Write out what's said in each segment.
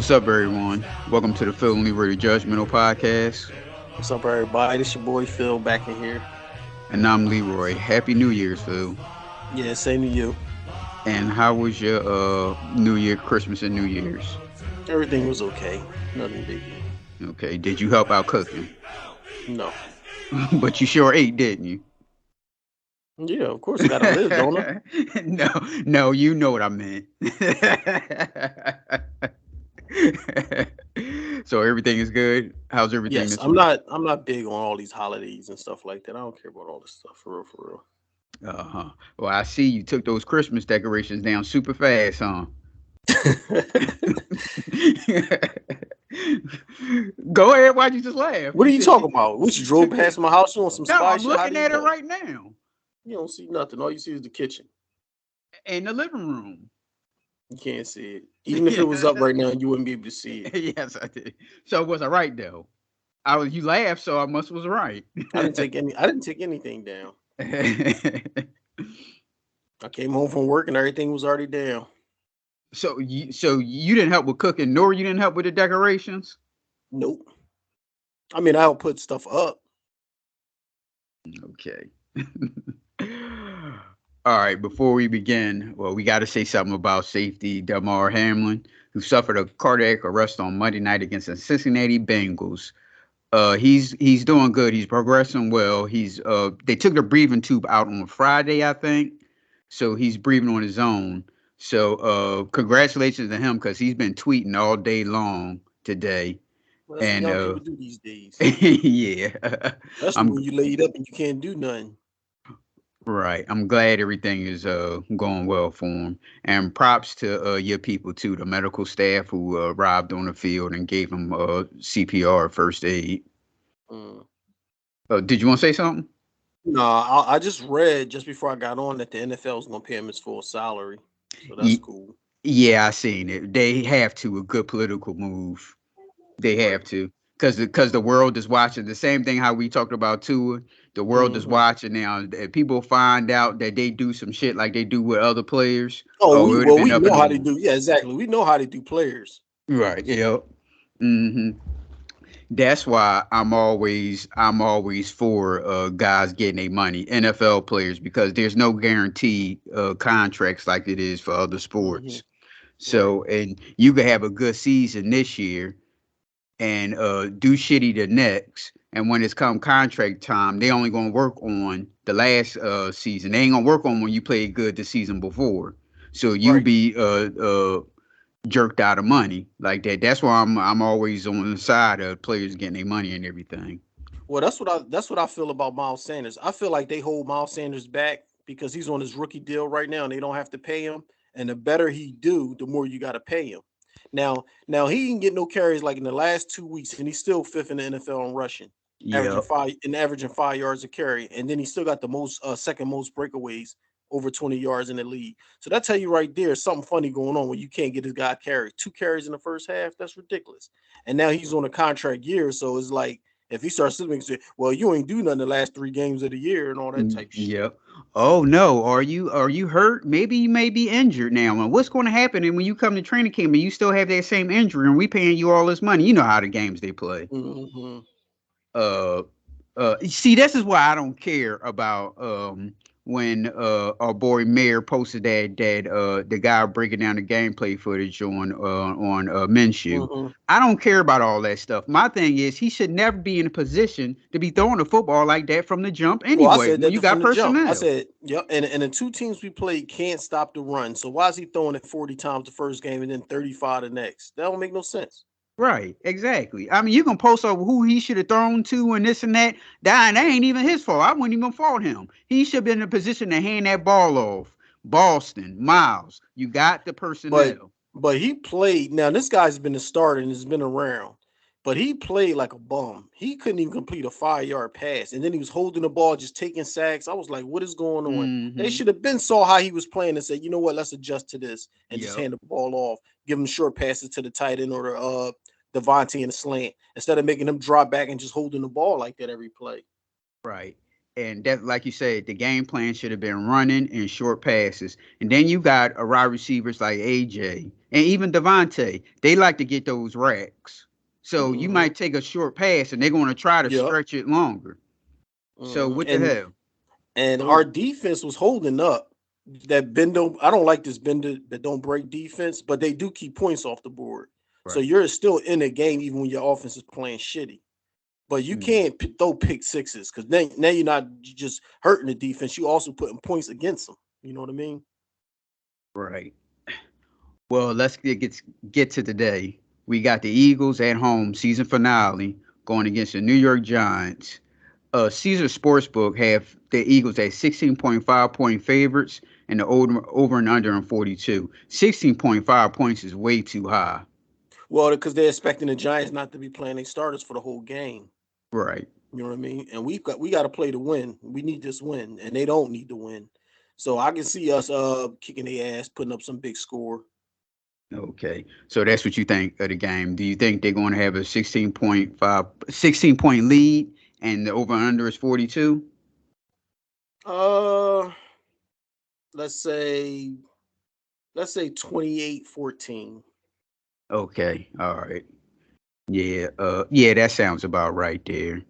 What's up, everyone? Welcome to the Phil and Leroy Judgmental Podcast. What's up, everybody? This your boy Phil back in here. And I'm Leroy. Happy New Year's, Phil. Yeah, same to you. And how was your New Year, Christmas, and New Year's? Everything was okay. Nothing biggie. Okay, did you help out cooking? No. But you sure ate, didn't you? Yeah, of course I gotta live, don't I? no, no, you know what I meant. So everything is good. How's everything Yes, this I'm week? not. I'm not big on all these holidays and stuff like that. I don't care about all this stuff for real, for Uh-huh. Well, I see you took those Christmas decorations down super fast, huh? real. Go ahead. Why'd you just laugh? What are You you said talking you about? What you drove took the. past my house? You want some No, spy I'm shit? How looking do you at it know? right now You don't see nothing. All you see is the kitchen. in the living room. You can't see it. Even if it was up right now, you wouldn't be able to see it. Yes, I did. So was I right though? I was. You laughed, so I must was right. I didn't take anything down. I came home from work and everything was already down. So you didn't help with cooking, nor you didn't help with the decorations. Nope. I mean, I'll put stuff up. Okay. All right, before we begin, well, we got to say something about safety. Damar Hamlin, who suffered a cardiac arrest on Monday night against the Cincinnati Bengals. He's doing good. He's progressing well. He's they took the breathing tube out on Friday, I think. So he's breathing on his own. So congratulations to him because he's been tweeting all day long today. Well, that's what And young people do these days. yeah, Especially I'm when you laid up and you can't do nothing. right. I'm glad everything is going well for him. And props to your people too, the medical staff who arrived on the field and gave him CPR, first aid. Mm. Did you want to say something? No, I just read just before I got on that the NFL is going to pay him his full salary. So that's Ye- cool. Yeah, I seen it. They have to, a good political move. They Right. have to, because the world is watching. The same thing how we talked about Tua. The world is Hmm. watching now. If people find out that they do some shit like they do with other players, Oh, oh, it would have been we up know and how to on. do. Yeah, exactly. We know how to do players. Right. Yeah. Hmm. That's why I'm always for guys getting their money, NFL players, because there's no guaranteed contracts like it is for other Hmm. sports. Right. So, and you could have a good season this year and do shitty the next. And when it's come contract time, they only gonna work on the last season. They ain't gonna work on when you played good the season before. So you Right. be jerked out of money like that. That's why I'm always on the side of players getting their money and everything. Well, that's what I feel about Miles Sanders. I feel like they hold Miles Sanders back because he's on his rookie deal right now, and they don't have to pay him. And the better he do, the more you got to pay him. Now he didn't get no carries like in the last 2 weeks, and he's still fifth in the NFL in rushing, averaging Yep. 5 yards a carry, and then he still got the most second most breakaways, over 20 yards in the league. So that tell you right there something funny going on when you can't get this guy carries. 2 carries in the first half, that's ridiculous. And now he's on a contract year, so it's like if he starts slipping, say, well, you ain't do nothing the last 3 games of the year and all that type shit. Yep. Oh no, are you hurt? Maybe you may be injured now. And what's going to happen? And when you come to training camp and you still have that same injury, and we paying you all this money, you know how the games they play. Hmm. uh See, this is why I don't care about when our boy Mayor posted that the guy breaking down the gameplay footage on Minshew. Hmm. I don't care about all that stuff. My thing is he should never be in a position to be throwing the football like that from the jump Well, I anyway said when that you from got the jump. I personnel. said, yep. And the two teams we played can't stop the run. So why is he throwing it 40 times the first game and then 35 the next? That don't make no sense. Right, exactly. I mean, you can post over who he should have thrown to and this and that. That ain't even his fault. I wouldn't even fault him. He should have been in a position to hand that ball off. Boston, Miles, you got the But personnel. but he played. Now this guy's been a starter and has been around, but he played like a bum. He couldn't even complete a 5 yard pass, and then he was holding the ball, just taking sacks. I was like, what is going on? They Mm-hmm. should have been saw how he was playing and said, you know what, let's adjust to this and just Yep. hand the ball off, give him short passes to the tight end or Devontae in the slant instead of making him drop back and just holding the ball like that every play. Right. And that, like you said, the game plan should have been running and short passes. And then you got a wide receivers like AJ and even Devontae. They like to get those racks. So you Mm-hmm. might take a short pass and they're going to try to Yep. stretch it longer. So Mm-hmm. what the hell? And Throw our defense was holding up. That bendo, I don't like this bender that don't break defense, but they do keep points off the board. So right. you're still in the game even when your offense is playing shitty. But you Mm, can't throw pick sixes because now you're not just hurting the defense. You also putting points against them. You know what I mean? right. Well, let's get to today. We got the Eagles at home season finale going against the New York Giants. Caesar Sportsbook have the Eagles at 16.5 point favorites and the over and under on 42. 16.5 points is way too high. Well, because they're expecting the Giants not to be playing their starters for the whole game. Right. You know what I mean? And we got to play to win. We need this win, and they don't need to win. So I can see us kicking their ass, putting up some big score. Okay. So that's what you think of the game. Do you think they're going to have a 16 point lead and the over under is 42? Uh, let's say let's say 28-14. Okay. All right. Yeah. Yeah, that sounds about right there.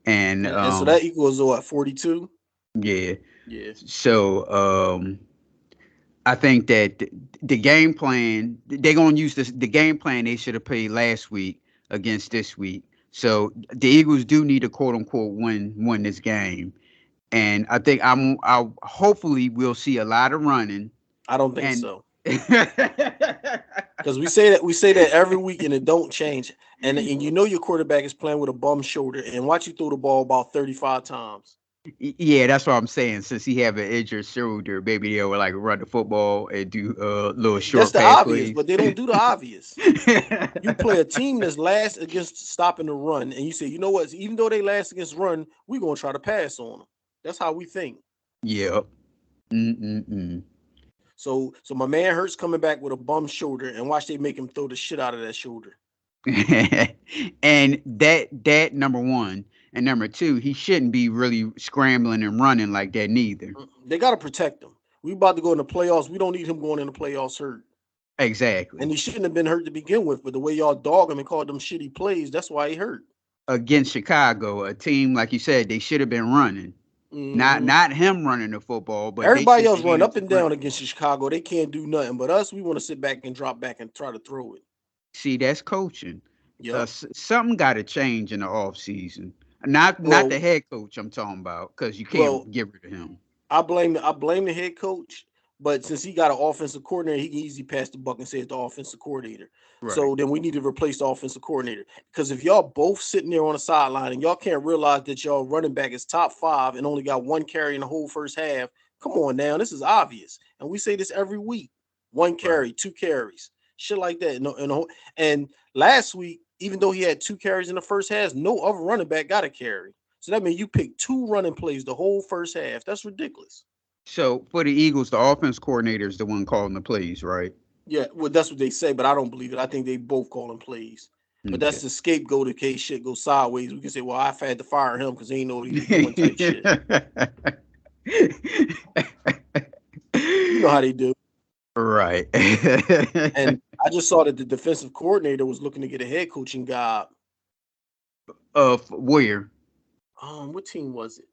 And And so that equals what, 42? yeah. Yeah. So I think that the game plan they're gonna use the game plan they should have played last week against this week. So the Eagles do need to quote unquote win this game, and I think I hopefully we'll see a lot of running I don't think and. so. Because we say that every week and it don't change. And you know your quarterback is playing with a bum shoulder and watch you throw the ball about 35 times. Yeah, that's what I'm saying. Since he have an injured shoulder, maybe they'll like run the football and do little That's short the pass obvious, plays. but they don't do the obvious. You play a team that's last against stopping the run, and you say, you know what? Even though they last against run, we're gonna try to pass on them. That's how we think. Yep. Mm-mm-mm. So my man Hurts coming back with a bum shoulder, and watch they make him throw the shit out of that shoulder. And that number one and number two, he shouldn't be really scrambling and running like that neither. They gotta protect him. We about to go in the playoffs. We don't need him going in the playoffs hurt. And Exactly. he shouldn't have been hurt to begin with. But the way y'all dog him and called them shitty plays, that's why he hurt. Against Chicago, a team like you said, they should have been running. Not Hmm. not him running the football, but they Everybody should else be run needed up to and run. down against Chicago. They can't do nothing. But us, we want to sit back and drop back and try to throw it. See, that's coaching. Yep. Something got to change in the off season. Not the Well, head coach I'm talking about, because you well, can't get rid of him. I blame the head coach, but since he got an offensive coordinator, he can easily pass the buck and say it's the offensive coordinator. Right. So then we need to replace the offensive coordinator. Because if y'all both sitting there on the sideline and y'all can't realize that y'all running back is top five and only got one carry in the whole first half, come on now, this is obvious. And we say this every week. One Right. carry, two carries, shit like that. And last week, even though he had two carries in the first half, no other running back got a carry. So that means you picked two running plays the whole first half. That's ridiculous. So for the Eagles, the offense coordinator is the one calling the plays, right? Yeah, well, that's what they say, but I don't believe it. I think they both call him plays. But that's Okay. the scapegoat in case shit goes sideways. We can say, well, I've had to fire him because he ain't know what he was doing type shit. You know how they do. Right. And I just saw that the defensive coordinator was looking to get a head coaching job. Where? What team was it?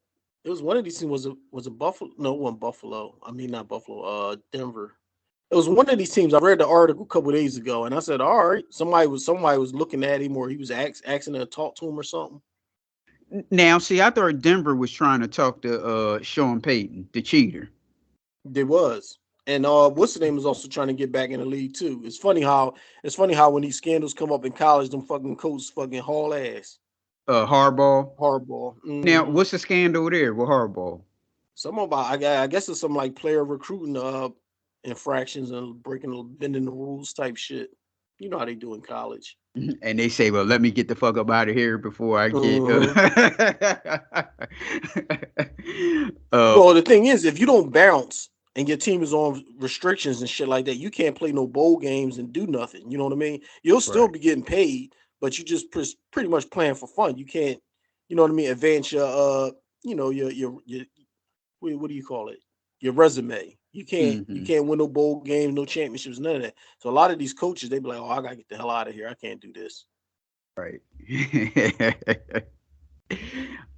It was one of these teams. Was it Buffalo? No, it wasn't Buffalo. I mean, not Buffalo. Denver. It was one of these teams. I read the article a couple days ago, and I said, "All right." Somebody was looking at him, or he was asking to talk to him or something. Now, see, I thought Denver was trying to talk to Sean Payton, the cheater. There was, and what's the name is also trying to get back in the league too. It's funny how when these scandals come up in college, them fucking coaches fucking haul ass. Harbaugh. Hardball. Now, what's the scandal there with Harbaugh? Some about I guess it's some like player recruiting infractions and bending the rules type shit. You know how they do in college. And they say, "Well, let me get the fuck up out of here before I get." Mhm. uh, Well, the thing is, if you don't bounce and your team is on restrictions and shit like that, you can't play no bowl games and do nothing. You know what I mean? You'll still right, be getting paid, but you just pretty much playing for fun. You can't, you know what I mean, advance your your what do you call it? Your resume. You Mm-hmm. can't win no bowl games, no championships, none of that. So a lot of these coaches, they be like, oh, I gotta get the hell out of here. I can't do this. Right.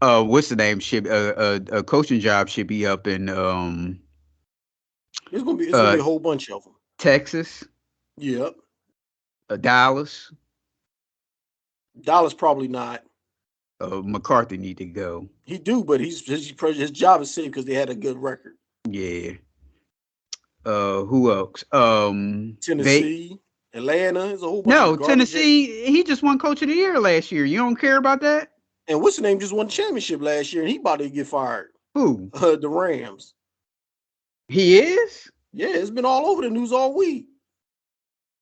What's the name? Should a coaching job should be up in It's gonna be uh a whole bunch of them. Texas, Yep. Dallas. Dallas probably not. McCarthy need to go. He do, but his job is safe because they had a good record. Yeah. Who else? They Tennessee, Atlanta, there's a whole bunch of no garbage. Tennessee. He just won Coach of the Year last year. You don't care about that? And what's the name just won the championship last year, and he about to get fired. Who? The Rams. He is? Yeah, it's been all over the news all week.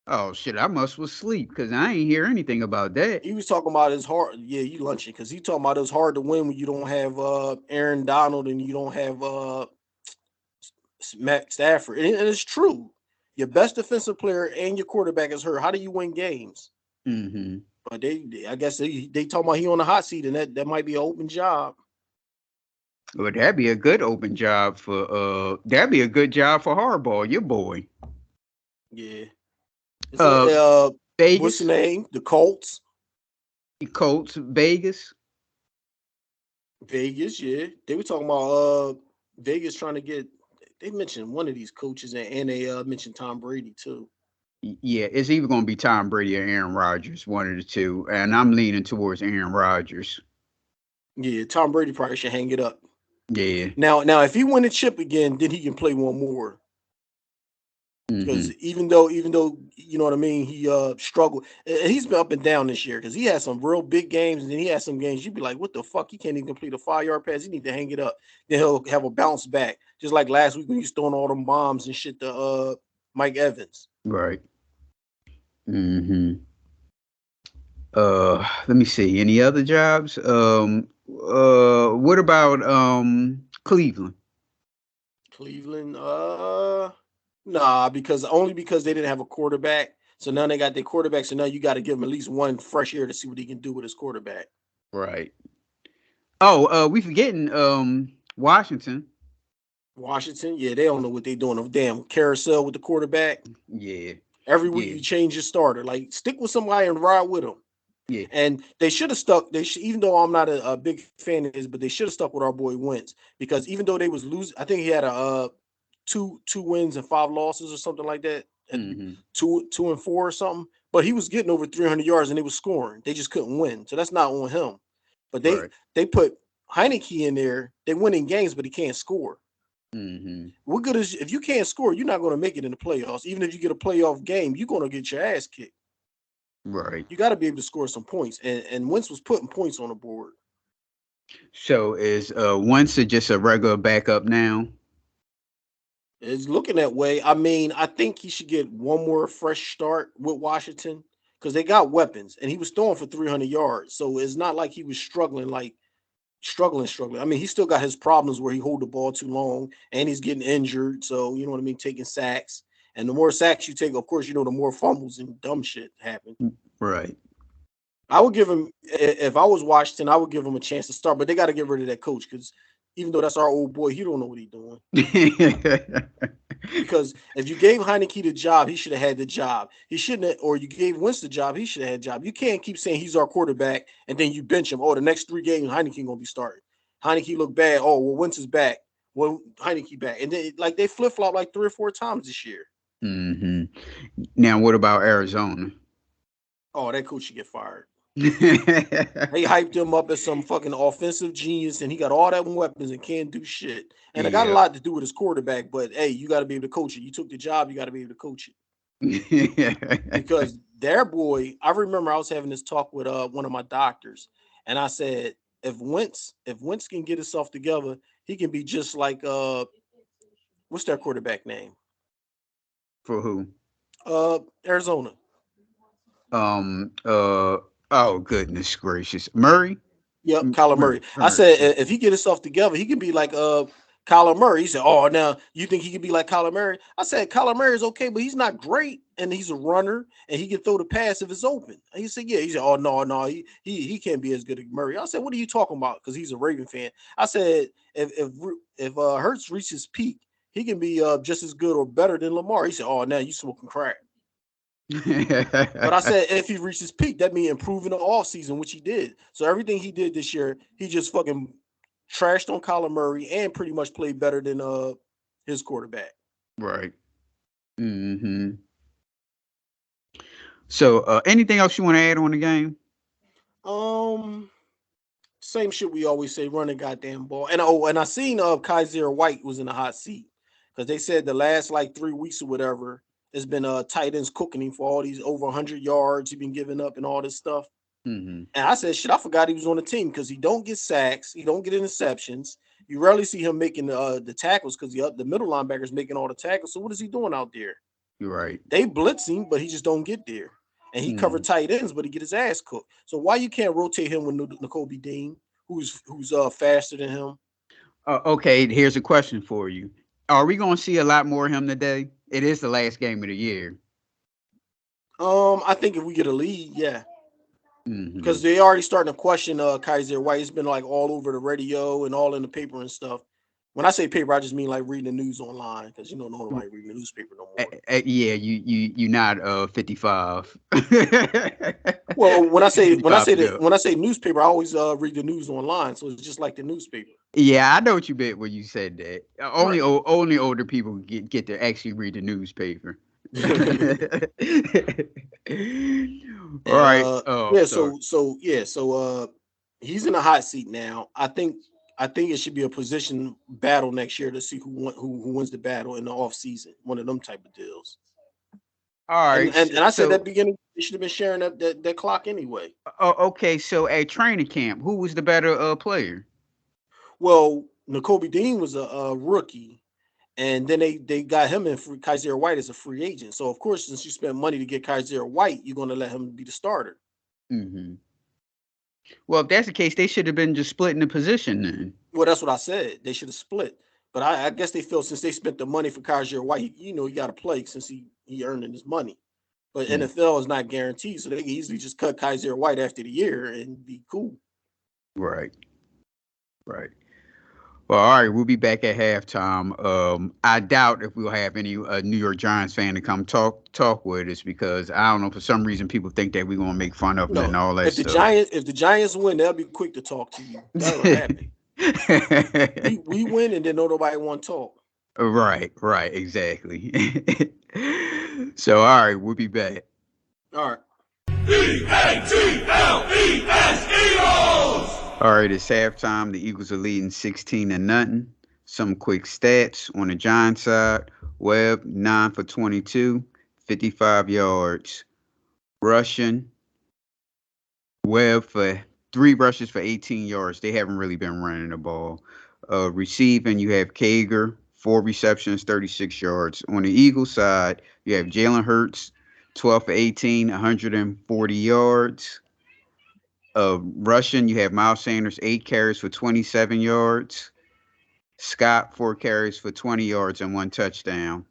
Oh shit! I must was asleep because I ain't hear anything about that. He was talking about it's hard. Yeah, you lunching because he talking about it's hard to win when you don't have Aaron Donald and you don't have Matt Stafford, and it's true. Your best defensive player and your quarterback is hurt. How do you win games? Mm-hmm. But I guess they talking about he on the hot seat, and that might be an open job. Well, that'd be a good open job for that'd be a good job for Harbaugh, your boy. Yeah. Uh, What's the Vegas, name? The Colts, Colts, Vegas. Vegas. Yeah, they were talking about Vegas trying to get. They mentioned one of these coaches, and they mentioned Tom Brady too. Yeah, it's either gonna be Tom Brady or Aaron Rodgers, one of the two, and I'm leaning towards Aaron Rodgers. Yeah, Tom Brady probably should hang it up. Yeah. Now, if he win a chip again, then he can play one more. Mm-hmm. Because even though you know what I mean, he struggled. And he's been up and down this year because he had some real big games, and then he had some games you'd be like, what the fuck? He can't even complete a 5 yard pass. He need to hang it up. Then he'll have a bounce back, just like last week when he's throwing all them bombs and shit to Mike Evans. Right. Mm-hmm. Let me see. Any other jobs? What about Cleveland? Cleveland, nah, because they didn't have a quarterback. So now they got their quarterback. So now you got to give him at least one fresh year to see what he can do with his quarterback. Right. Oh, we forgetting Washington. Washington, yeah, they don't know what they're doing. A damn carousel with the quarterback. Yeah. Every week Yeah. you change your starter. Like stick with somebody and ride with them. Yeah. And they should have stuck. Even though I'm not a big fan of his, but they should have stuck with our boy Wentz because even though they was losing, I think he had a two wins and 5 losses or something like that. At Mm-hmm. 2-4 or something. But he was getting over 300 yards and they was scoring. They just couldn't win. So that's not on him. But Right. they put Heineke in there. They winning games, but he can't score. Mm-hmm. What good is if you can't score? You're not going to make it in the playoffs. Even if you get a playoff game, you're going to get your ass kicked. Right. You got to be able to score some points. And Wentz was putting points on the board. So is Winston just a regular backup now? It's looking that way. I mean, I think he should get one more fresh start with Washington because they got weapons, and he was throwing for 300 yards. So it's not like he was struggling, struggling. I mean, he still got his problems where he hold the ball too long, and he's getting injured. So you know what I mean, taking sacks, and the more sacks you take, of course, the more fumbles and dumb shit happen. Right. I would give him if I was Washington, I would give him a chance to start, but they got to get rid of that coach because even though that's our old boy, he don't know what he's doing. Because if you gave Heineke the job, he should have had the job. He shouldn't have, or you gave Wentz the job, he should have had the job. You can't keep saying he's our quarterback and then you bench him. Oh, the next 3 games, Heineke gonna be starting. Heineke look bad. Oh, well, Wentz is back. Well, Heineke back. And then like they flip-flop like 3 or 4 times this year. Mm-hmm. Now, what about Arizona? Oh, that coach should get fired. They hyped him up as some fucking offensive genius, and he got all that weapons and can't do shit. And it got a Yeah. lot to do with his quarterback, but hey, you got to be able to coach it. You took the job, you got to be able to coach it. Because their boy, I remember I was having this talk with one of my doctors, and I said, if Wentz can get himself together, he can be just like what's their quarterback name? For who? Arizona. Um. Uh. Oh goodness gracious, Murray. Yep, Kyler Murray. I Murray. said Yeah. if he get himself together, he can be like Kyler Murray. He said, "Oh, now you think he could be like Kyler Murray?" I said, "Kyler Murray is okay, but he's not great." and he's a runner and he can throw the pass if it's open. And he said, yeah. He said, oh no, he can't be as good as Murray. I said, what are you talking about? Because he's a Raven fan. I said, if Hurts reaches peak, he can be just as good or better than Lamar. He said, oh, now you smoking crack. But I said, if he reaches peak, that means improving the off season, which he did. So everything he did this year, he just fucking trashed on Kyler Murray and pretty much played better than his quarterback. Right. Mm-hmm. So, anything else you want to add on the game? Same shit we always say, run the goddamn ball. And I seen Kaiser White was in the hot seat because they said the last like 3 weeks or whatever, it's been tight ends cooking him for all these over 100 yards he been giving up and all this stuff. Mm-hmm. And I said, shit, I forgot he was on the team because he don't get sacks, he don't get interceptions. You rarely see him making the tackles because the middle linebackers making all the tackles. So what is he doing out there? You're right. They blitz him, but he just don't get there. And he covered tight ends, but he get his ass cooked. So why you can't rotate him with N'Kobe Dean, who's faster than him? Okay, here's a question for you. Are we going to see a lot more of him today? It is the last game of the year. I think if we get a lead, yeah. Because they already starting to question Kaiser White. It's been like all over the radio and all in the paper and stuff. When I say paper, I just mean like reading the news online because nobody reading the newspaper no more. Yeah, you're not 55. Well, when I say newspaper, I always read the news online, so it's just like the newspaper. Yeah, I know what you meant when you said that. Only older people get to actually read the newspaper. All right. Yeah. So he's in a hot seat now. I think it should be a position battle next year to see who wins the battle in the off season. One of them type of deals. All right. And I said at the beginning they should have been sharing that clock anyway. Okay. So at training camp, who was the better player? Well, N'Kobe Dean was a rookie, and then they got him in for Kaiser White as a free agent. So of course, since you spent money to get Kaiser White, you're going to let him be the starter. Mm-hmm. Well, if that's the case, they should have been just splitting the position then. Well, that's what I said. They should have split. But I guess they feel since they spent the money for Kaiser White, he got to play since he earned his money. But NFL is not guaranteed, so they can easily just cut Kaiser White after the year and be cool. Right. Well, all right, we'll be back at halftime. I doubt if we'll have any New York Giants fan to come talk with us because I don't know, for some reason people think that we're gonna make fun of them and all that stuff. If the Giants win, they'll be quick to talk to you. That'll happen. we win and then nobody want to talk. Right, exactly. So all right, we'll be back. All right. Eagles! All right, it's halftime. The Eagles are leading 16-0. Some quick stats on the Giants side. Webb, 9 for 22, 55 yards. Rushing. Webb for 3 rushes for 18 yards. They haven't really been running the ball. Receiving, you have Kager, 4 receptions, 36 yards. On the Eagles side, you have Jalen Hurts, 12 for 18, 140 yards. Rushing, you have Miles Sanders, 8 carries for 27 yards. Scott, 4 carries for 20 yards and 1 touchdown.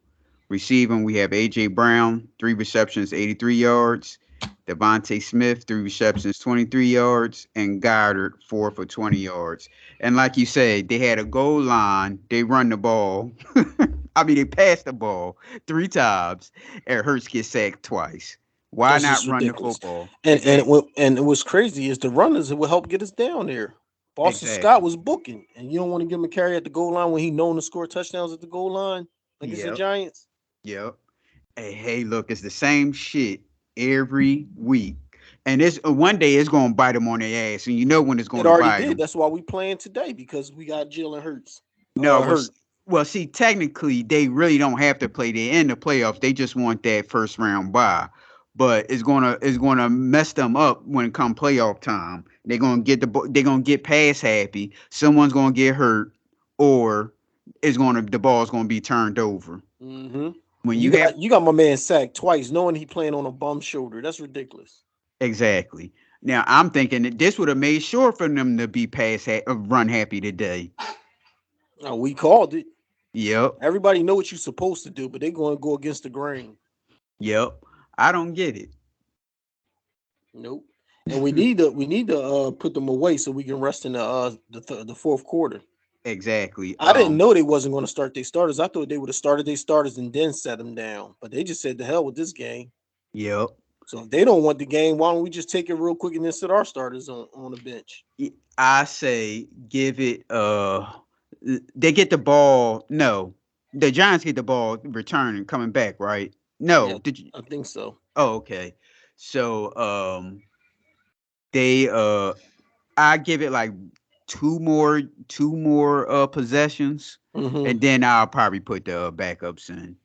Receiving, we have A.J. Brown, 3 receptions, 83 yards. Devontae Smith, 3 receptions, 23 yards. And Goddard, 4 for 20 yards. And like you said, they had a goal line. They run the ball. They passed the ball 3 times. And Hurts gets sacked twice. Why not run ridiculous. The football? And what's crazy is the runners will help get us down there. Boston Scott was booking, and you don't want to give him a carry at the goal line when he known to score touchdowns at the goal line against the Giants. Yep. Hey, look, it's the same shit every week, and this one day it's gonna bite them on their ass, and you know when it's going to bite them. It already did. That's why we playing today because we got Jalen Hurts. Well, see, technically they really don't have to play. They're in the playoffs. They just want that first round bye. But it's gonna mess them up when it come playoff time. They're gonna get pass happy. Someone's gonna get hurt, or the ball's gonna be turned over. Mm-hmm. When you got my man sacked twice, knowing he playing on a bum shoulder. That's ridiculous. Exactly. Now I'm thinking that this would have made sure for them to be run happy today. Oh, we called it. Yep. Everybody know what you're supposed to do, but they're going to go against the grain. Yep. I don't get it. Nope. And we need to put them away so we can rest in the fourth quarter. Exactly. I didn't know they wasn't going to start their starters. I thought they would have started their starters and then set them down. But they just said the hell with this game. Yep. So if they don't want the game, why don't we just take it real quick and then sit our starters on the bench? I say give it they get the ball. No. The Giants get the ball returning coming back, right? Yeah, No. Did you I think so. Oh, okay. So they I give it like two more possessions, Hmm. and then I'll probably put the backups in.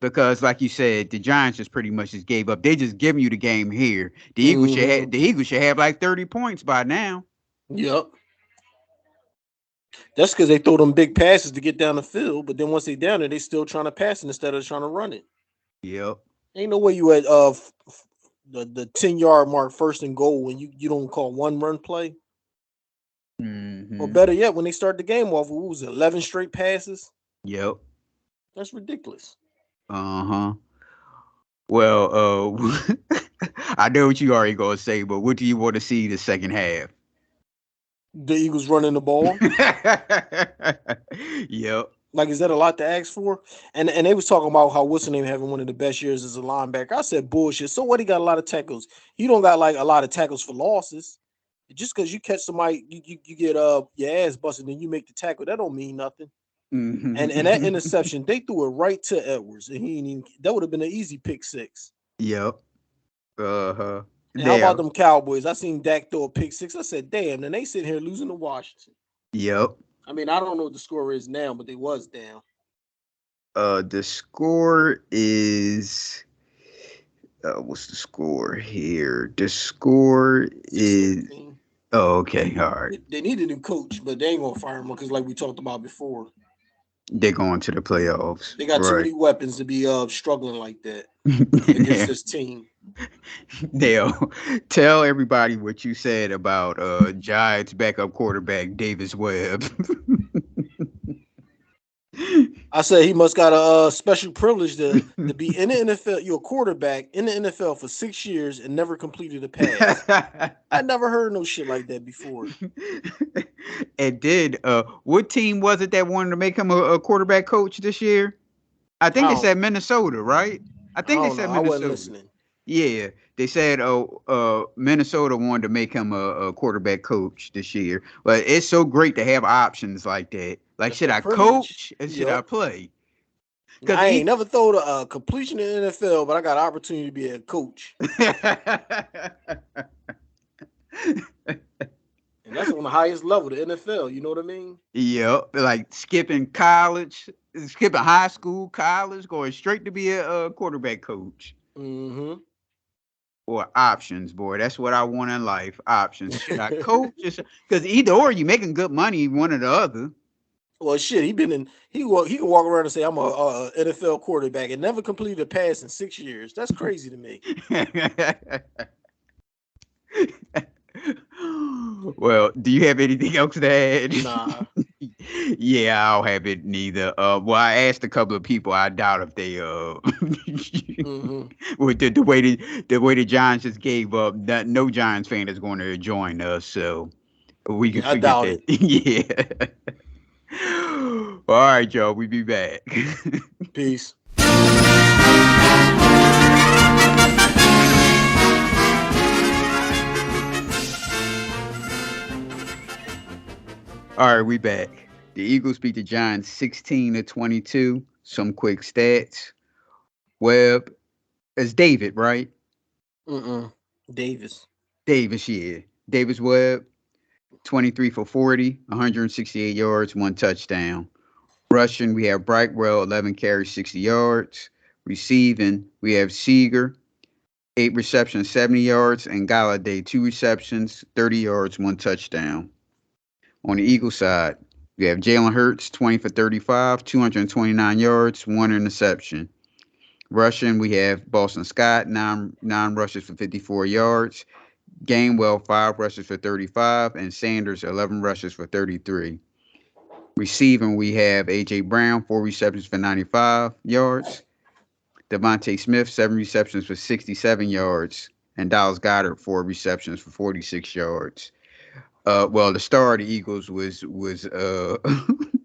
Because like you said, the Giants just pretty much just gave up. They just giving you the game here. Hmm. The Eagles should have like 30 points by now. Yep. That's because they throw them big passes to get down the field, but then once they down there, they still trying to pass it instead of trying to run it. Yep. Ain't no way you at the 10-yard mark, first and goal, when you don't call one run play. Or Mm-hmm. better yet, when they start the game off, what was it, 11 straight passes? Yep. That's ridiculous. Uh-huh. Well, I know what you already gonna say, but what do you want to see the second half? The Eagles running the ball. Yep. Like, is that a lot to ask for? And they was talking about how what's the name having one of the best years as a linebacker. I said bullshit. So what? He got a lot of tackles. You don't got like a lot of tackles for losses. Just because you catch somebody, you get your ass busted and you make the tackle. That don't mean nothing. And that Mhm. interception, they threw it right to Edwards, and he ain't even. That would have been an easy pick six. Yep. Uh-huh. And how about There. them Cowboys? I seen Dak throw a pick six. I said, damn. And they sitting here losing to Washington. Yep. I mean, I don't know what the score is now, but they was down The score is what's the score here? The score is 6-13. oh, okay, all right. They needed a coach, but they ain't gonna fire him because, like we talked about before, They're going to the playoffs. they got too Right. many weapons to be struggling like that against this team. Dale, tell everybody what you said about Giants backup quarterback Davis Webb. I said he must got a special privilege to be in the NFL. You're a quarterback in the NFL for 6 years and never completed a pass. I never heard no shit like that before. And did what team was it that wanted to make him a quarterback coach this year? I I think they don't, said Minnesota, right? I I think they don't know. said I wasn't Minnesota. listening. Yeah, they said Minnesota wanted to make him a quarterback coach this year. But it's so great to have options like that. Like, That's should that I privilege. coach or should I Yup. play? Because I ain't never thrown a completion in the NFL, but I got an opportunity to be a coach, and that's on the highest level, the NFL. You know what I mean? yeah, like skipping college, skipping high school, college, going straight to be a quarterback coach. Hmm. Or options, boy. That's what I want in life. Options. Should I coach? Because either or, you making good money, one or the other. Well, shit, he can walk around and say I'm a NFL quarterback and never completed a pass in 6 years. That's crazy to me. Well, do you have anything else to add? Nah. Yeah, I don't have it neither. Well, I asked a couple of people. I doubt if they Hmm. with the way the Giants just gave up. No Giants fan is going to join us, so we can Yeah, I forget doubt that. it. Yeah. All right, y'all. We be back. Peace. All right, we back. The Eagles beat the Giants 16-22. Some quick stats. Webb, it's David, right? Mm-mm. Davis. Davis, yeah. Davis Webb, 23 for 40, 168 yards, one touchdown. Rushing, we have Brightwell, 11 carries, 60 yards. Receiving, we have Seager, 8 receptions, 70 yards, and Galladay, 2 receptions, 30 yards, one touchdown. On the Eagles side, we have Jalen Hurts, 20 for 35, 229 yards, one interception. Rushing, we have Boston Scott, nine rushes for 54 yards. Gainwell, 5 rushes for 35, and Sanders, 11 rushes for 33. Receiving, we have A.J. Brown, 4 receptions for 95 yards. Devontae Smith, 7 receptions for 67 yards, and Dallas Goedert, 4 receptions for 46 yards. Well, the star of the Eagles was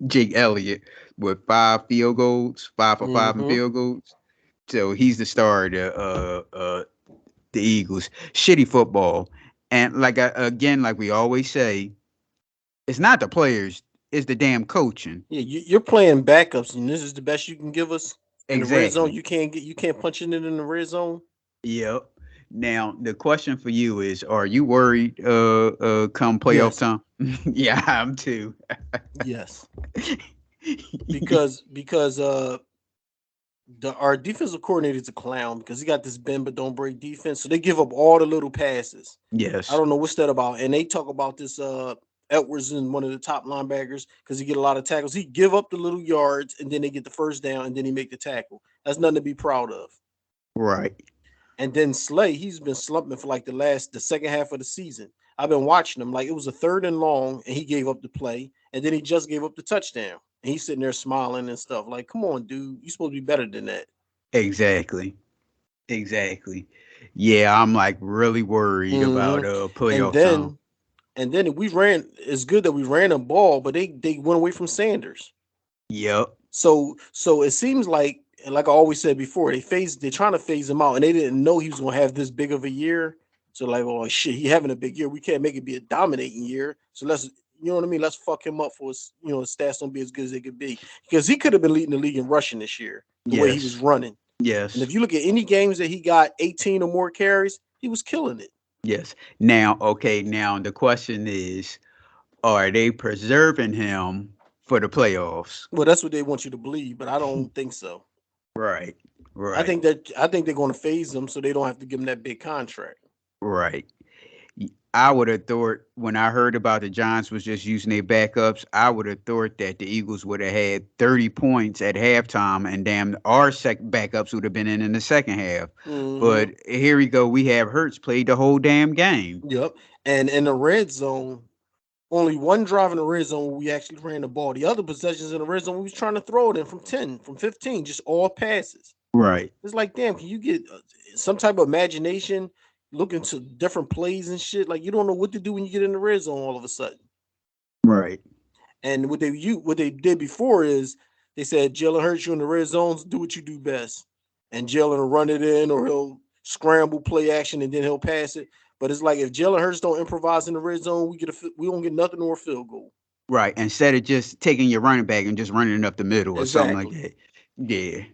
Jake Elliott with 5 field goals, 5 for 5 in Mm-hmm. field goals. So he's the star of the Eagles. Shitty football, and again, like we always say, it's not the players, it's the damn coaching. Yeah, you're playing backups, and this is the best you can give us in the red zone. Exactly. You can't punch it in the red zone. Yep. Now the question for you is: are you worried? Come playoff Yes, time? Yeah, I'm too. yes, because our defensive coordinator is a clown because he got this bend but don't break defense, so they give up all the little passes. I Yes. don't know what's that about, and they talk about this Edwards and one of the top linebackers because he get a lot of tackles. He give up the little yards and then they get the first down and then he make the tackle. That's nothing to be proud of. Right. And then Slay, he's been slumping for like the second half of the season. I've been watching him. Like it was a third and long, and he gave up the play, and then he just gave up the touchdown. And he's sitting there smiling and stuff. Like, come on, dude, you supposed to be better than that. Exactly. Exactly. Yeah, I'm like really worried Hmm. about And playoff time. then and then we ran. It's good that we ran a ball, but they went away from Sanders. Yep. So it seems like I always said before, they're trying to phase him out, and they didn't know he was gonna have this big of a year. So like, oh shit, he having a big year. We can't make it be a dominating year. So let's you know what I mean? Let's fuck him up for his, his stats don't be as good as they could be. Because he could have been leading the league in rushing this year, the way he was Yes. running. And Yes. if you look at any games that he got 18 or more carries, he was killing it. Yes. Now, okay. Now the question is: are they preserving him for the playoffs? Well, that's what they want you to believe, but I don't think so. Right. I Right. think that I think they're going to phase him so they don't have to give him that big contract. Right. I would have thought when I heard about the Giants was just using their backups, I would have thought that the Eagles would have had 30 points at halftime and damn our backups would have been in the second half. Hmm. But here we go. We have Hurts played the whole damn game. Yep. And in the red zone, only one drive in the red zone where we actually ran the ball. The other possessions in the red zone, we was trying to throw it in from 10, from 15, just all passes. Right. It's like, damn, can you get some type of imagination, looking to different plays and shit? Like you don't know what to do when you get in the red zone all of a sudden. Right. And what they did before is they said Jalen Hurts you in the red zones, do what you do best. And Jalen will run it in or he'll scramble play action and then he'll pass it. But it's like if Jalen Hurts don't improvise in the red zone, we don't get nothing or a field goal. Right. Instead of just taking your running back and just running it up the middle or something like Exactly. that.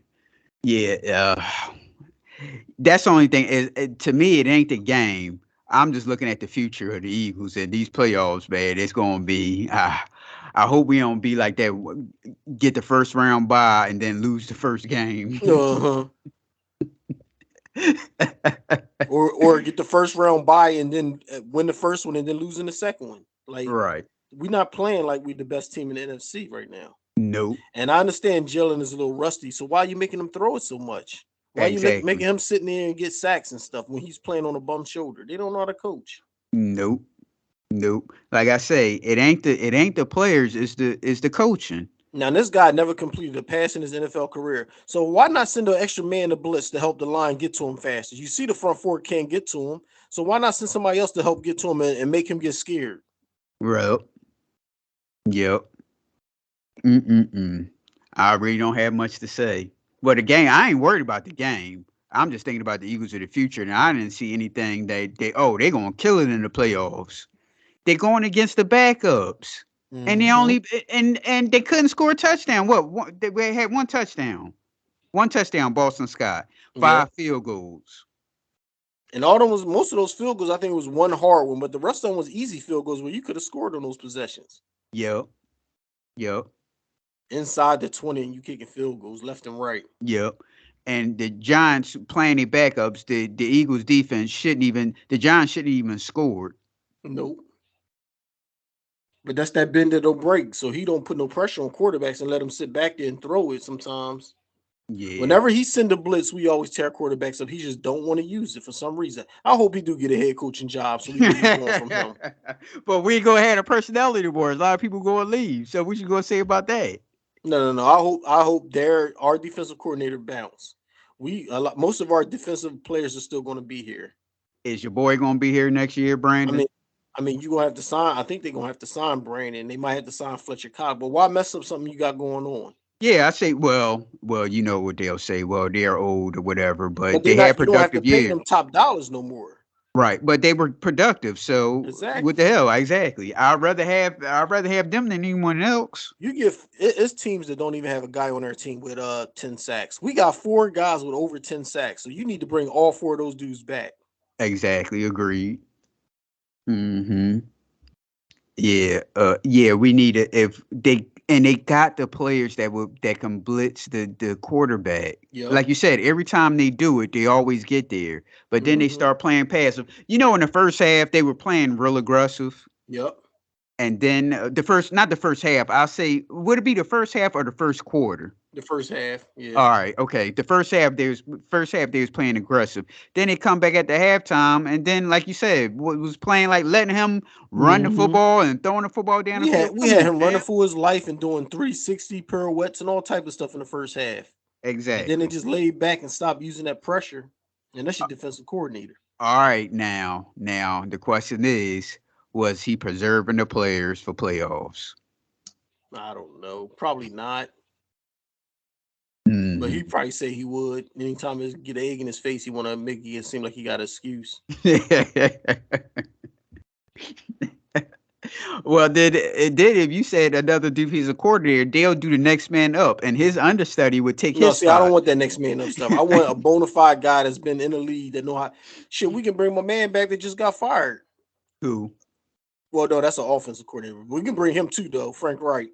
Yeah. Yeah. That's the only thing. To me, it ain't the game. I'm just looking at the future of the Eagles and these playoffs, man. It's going to be. I hope we don't be like that. Get the first round bye and then lose the first game. Uh-huh. Or get the first round bye and then win the first one and then losing the second one. Like Right. we're not playing like we're the best team in the NFC right now. Nope. And I understand Jalen is a little rusty, so why are you making him throw it so much? Why are you making Exactly. him sitting there and get sacks and stuff when he's playing on a bum shoulder? They don't know how to coach. Nope. Nope. Like I say, it ain't the players. It's the coaching. Now this guy never completed a pass in his NFL career, so why not send an extra man to blitz to help the line get to him faster? You see the front four can't get to him, so why not send somebody else to help get to him and make him get scared? Right. Yep. Mm-mm-mm. I really don't have much to say. But the game, I ain't worried about the game. I'm just thinking about the Eagles of the future, and I didn't see anything that they're gonna kill it in the playoffs. They're going against the backups, and they Hmm. only and they couldn't score a touchdown. They had one touchdown. Boston Scott, Yep. 5 field goals. And all them was most of those field goals. I think it was one hard one, but the rest of them was easy field goals where you could have scored on those possessions Yep, yep, inside the 20, and you kicking field goals left and right. yep. And the Giants playing their backups. The Eagles defense shouldn't even. The Giants shouldn't even scored. Nope. But that's that bend that don't break. So he don't put no pressure on quarterbacks and let them sit back there and throw it sometimes. Yeah. Whenever he send a blitz, we always tear quarterbacks up. He just don't want to use it for some reason. I hope he do get a head coaching job so we can move on from him. But we ain't gonna have a personality war. A lot of people gonna leave. So what you gonna say about that? No. I hope our defensive coordinator bounce. Most of our defensive players are still going to be here. Is your boy gonna be here next year, I mean, Brandon? you're gonna have to sign. I think they're gonna have to sign Brandon. They might have to sign Fletcher Cox. But why mess up something you got going on? Yeah, I say, well, you know what they'll say. Well, they're old or whatever, But but they're they had not. You don't have to productive pay years, them top dollars no more. right? But they were productive. So what the Exactly. hell? Exactly. I'd rather have them than anyone else. It's teams that don't even have a guy on their team with 10 sacks. We got 4 guys with over 10 sacks. So you need to bring all 4 of those dudes back. Exactly. Agreed. Hmm. Yeah. We need it if they got the players that can blitz the quarterback. Yep. Like you said, every time they do it, they always get there. But then they Hmm. start playing passive. In the first half, they were playing real aggressive. Yep. And then not the first half. I'll say, would it be the first half or the first quarter? The first half. Yeah. All right, okay. The first half they was playing aggressive. Then they come back at the halftime, and then like you said, was playing like letting him run the Hmm. football and throwing the football down the field. We Come had on, him running man. for his life and doing 360 pirouettes and all type of stuff in the first half. And then they Exactly. just laid back and stopped using that pressure. And that's your defensive coordinator. All right, now the question is, was he preserving the players for playoffs? I don't know. Probably not. But he Mhm. probably say he would. Anytime he get an egg in his face, he want to make it seem like he got an excuse. Well, then if you said another defensive coordinator, they'll do the next man up, and his understudy would take No, his see, I don't spot. want that next man up stuff. I want a bona fide guy that's been in the league that know how. Shit, we can bring my man back that just got fired. Who? Well, no, that's an offensive coordinator. We can bring him too, though. Frank Wright.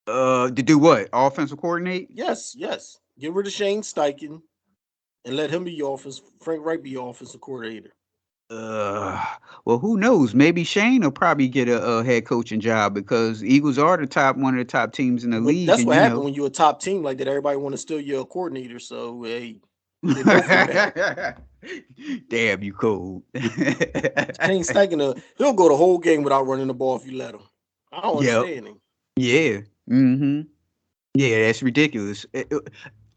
To do what? Offensive coordinate? Yes, yes. Get rid of Shane Steichen and let him be your offense. Frank Wright be your offensive coordinator. Uh, well, who knows? Maybe Shane will probably get a head coaching job because Eagles are one of the top teams in the But league, that's and what happened when you're a top team like that. Everybody want to steal your coordinator. So hey, they both in bad. Damn, you cold. Shane Steichen, he'll go the whole game without running the ball if you let him. I don't Yep. understand him. Yeah. Mm-hmm. Yeah, that's ridiculous.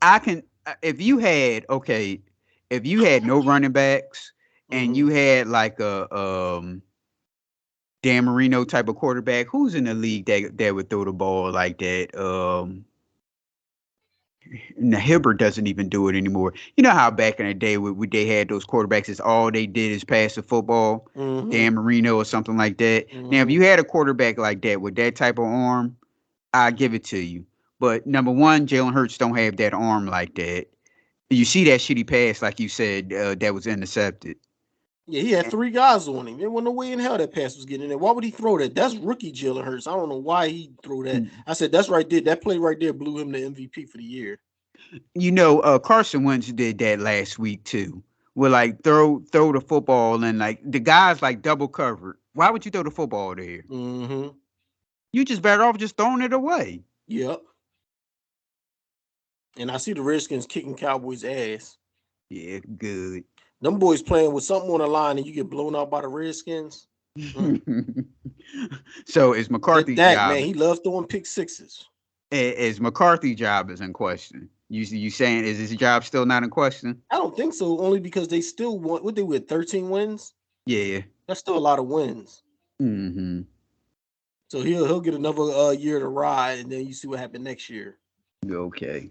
I can if you had no running backs and Hmm. you had like a Dan Marino type of quarterback, who's in the league that would throw the ball like that? Now Hibbert doesn't even do it anymore. You know how back in the day they had those quarterbacks, is all they did is pass the football, Hmm. Dan Marino or something like that. Now, if Hmm. you had a quarterback like that with that type of arm, I give it to you. But number one, Jalen Hurts don't have that arm like that. You see that shitty pass, like you said, that was intercepted. Yeah, he had 3 guys on him. There wasn't no way in hell that pass was getting in there. Why would he throw that? That's rookie Jalen Hurts. I don't know why he threw that. I said that's right there. That play right there blew him the MVP for the year. Carson Wentz did that last week too. With like throw the football and like the guys like double covered. Why would you throw the football there? Hmm. You just better off just throwing it away. Yep. And I see the Redskins kicking Cowboys' ass. Yeah, good. Them boys playing with something on the line and you get blown out by the Redskins. Mm. So is That McCarthy's Dak, man, job he loves throwing pick sixes. is McCarthy's job is in question? You saying is his job still not in question? I don't think so, only because they still want what they with 13 wins. Yeah. That's still a lot of wins. Hmm. So he'll get another year to ride, and then you see what happened next year. Okay.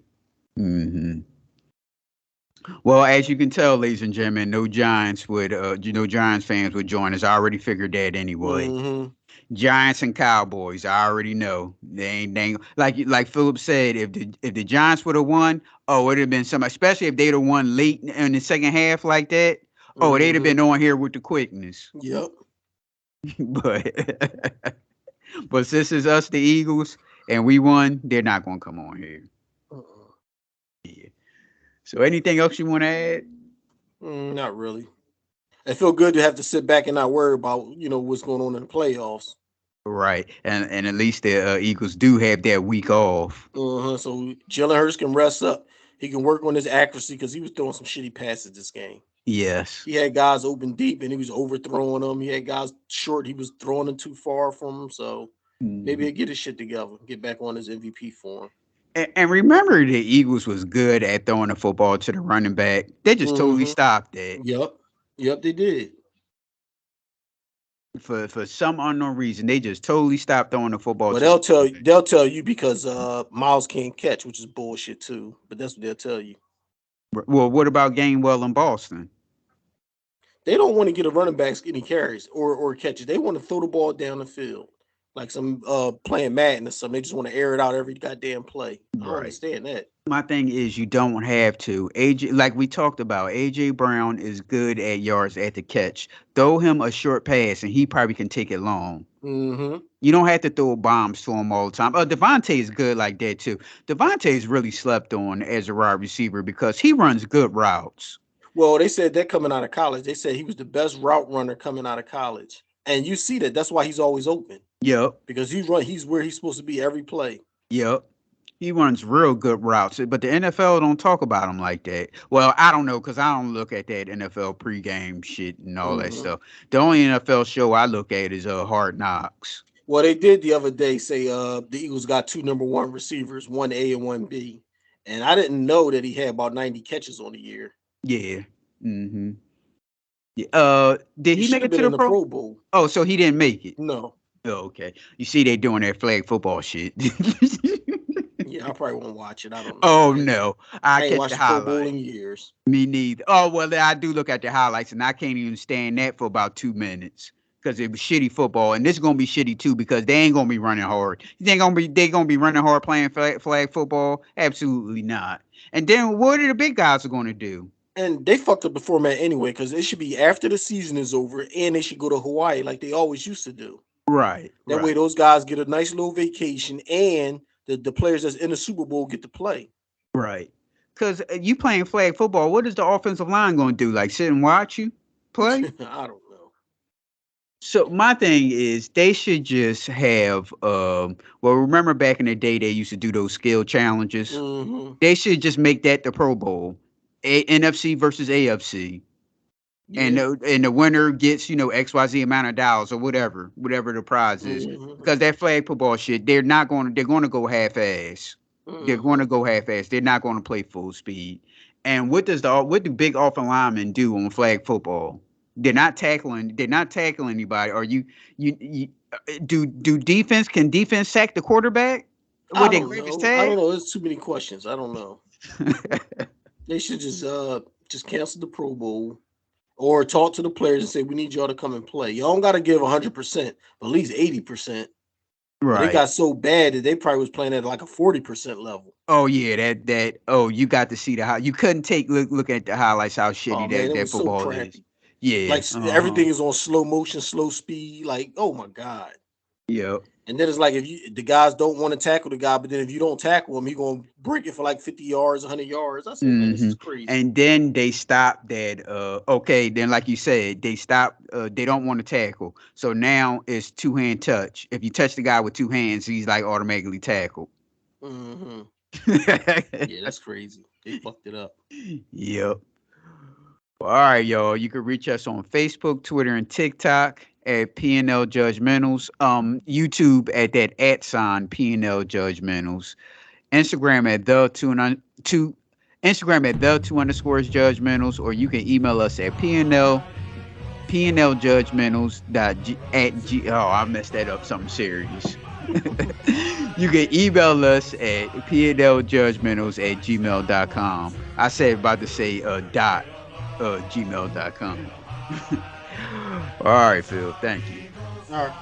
Hmm. Well, as you can tell, ladies and gentlemen, no Giants Giants fans would join us. I already figured that anyway. Hmm. Giants and Cowboys, I already know. They ain't like Philip said, if the Giants would have won, oh, it'd have been some, especially if they'd have won late in the second half like that. Oh, they'd have Hmm. been on here with the quickness. Yep. But but since it's us, the Eagles, and we won, they're not gonna come on here. Uh-uh. Yeah. So anything else you want to add? Not really. It feel good to have to sit back and not worry about what's going on in the playoffs. Right, and at least the Eagles do have that week off. So Jalen Hurts can rest up. He can work on his accuracy because he was throwing some shitty passes this game. Yes. He had guys open deep and he was overthrowing them. He had guys short. He was throwing them too far from them. So maybe Mhm. he'll get his shit together, get back on his MVP form. And remember, the Eagles was good at throwing the football to the running back. They just totally Mm-hmm. stopped that Yep. Yep, they did. for some unknown reason. They just totally stopped throwing the football Well, to the running back. they'll tell you because Miles can't catch, which is bullshit too. But that's what they'll tell you. Well, what about Gainwell in Boston? They don't want to get a running back any carries or catches. They want to throw the ball down the field like some playing Madden or something. They just want to air it out every goddamn play. I don't Right. understand that. My thing is you don't have to. AJ, like we talked about, AJ Brown is good at yards at the catch. Throw him a short pass and he probably can take it long. Mm-hmm. You don't have to throw bombs to him all the time. Devontae is good like that too. Devontae is really slept on as a wide receiver because he runs good routes. Well, they said that coming out of college. They said he was the best route runner coming out of college. And you see that. That's why he's always open. Yep, Because he's where he's supposed to be every play. yep. He runs real good routes, but the NFL don't talk about him like that. Well, I don't know because I don't look at that NFL pregame shit and all that Mm-hmm. stuff. The only NFL show I look at is Hard Knocks. Well, they did the other day say the Eagles got two number one receivers, one A and one B. And I didn't know that he had about 90 catches on the year. Yeah. Mm-hmm. Yeah. Did He he should make have it been to in the the pro? Pro Bowl. Oh, so he didn't make it. No. Oh, okay. You see, they doing that flag football shit. Yeah, I probably won't watch it. I don't know. Oh no, I I ain't catch the watched the Pro Bowl highlight. in years. Me neither. Oh well, I do look at the highlights, and I can't even stand that for about 2 minutes because it was shitty football, and this is gonna be shitty too because they ain't gonna be running hard. You think they gonna be running hard playing flag football? Absolutely not. And then what are the big guys are gonna do? And they fucked up the format anyway, because it should be after the season is over and they should go to Hawaii like they always used to do. Right, That way right, those guys get a nice little vacation and the players that's in the Super Bowl get to play. right. Because you playing flag football, what is the offensive line gonna do? Like sit and watch you play? I don't know. So my thing is they should just have well remember back in the day they used to do those skill challenges. Mm-hmm. They should just make that the Pro Bowl. NFC versus AFC. Yeah. And the winner gets, XYZ amount of dollars or whatever the prize is. Mm-hmm. Because that flag football shit, they're gonna go half ass. They're Mm-hmm. gonna go half ass. They're not gonna play full speed. And what do big offensive linemen do on flag football? They're not tackling anybody. Or you do defense can defense sack the quarterback? I Would they don't grab his know. I don't tag? know. There's too many questions. I don't know. They should just cancel the Pro Bowl or talk to the players and say we need y'all to come and play. Y'all don't got to give 100%, but at least 80%. But they Right. got so bad that they probably was playing at like a 40% level. Oh yeah, that you got to see the how you couldn't look at the highlights how Oh shitty man, it that was so football is. crappy. Yeah. Like Uh-huh. everything is on slow motion, slow speed. Like, oh my god. Yep. And then it's like if the guys don't want to tackle the guy, but then if you don't tackle him, he gonna break it for like 50 yards, 100 yards. I said, man, this Hmm. is crazy. And then they stopped that. Okay, then like you said, they stopped. They don't want to tackle. So now it's two hand touch. If you touch the guy with two hands, he's like automatically tackled. Mm-hmm. Yeah, that's crazy. They fucked it up. Yep. All right, y'all. You can reach us on Facebook, Twitter, and TikTok at PNL Judgmentals. YouTube at that at sign PNL Judgmentals. Instagram at Instagram at the two underscores judgmentals, or you can email us at pnljudgmentals oh I messed that up something serious. You can email us at pnljudgmentals at gmail.com. I said about to say dot gmail.com. All right, Phil, thank you. All right.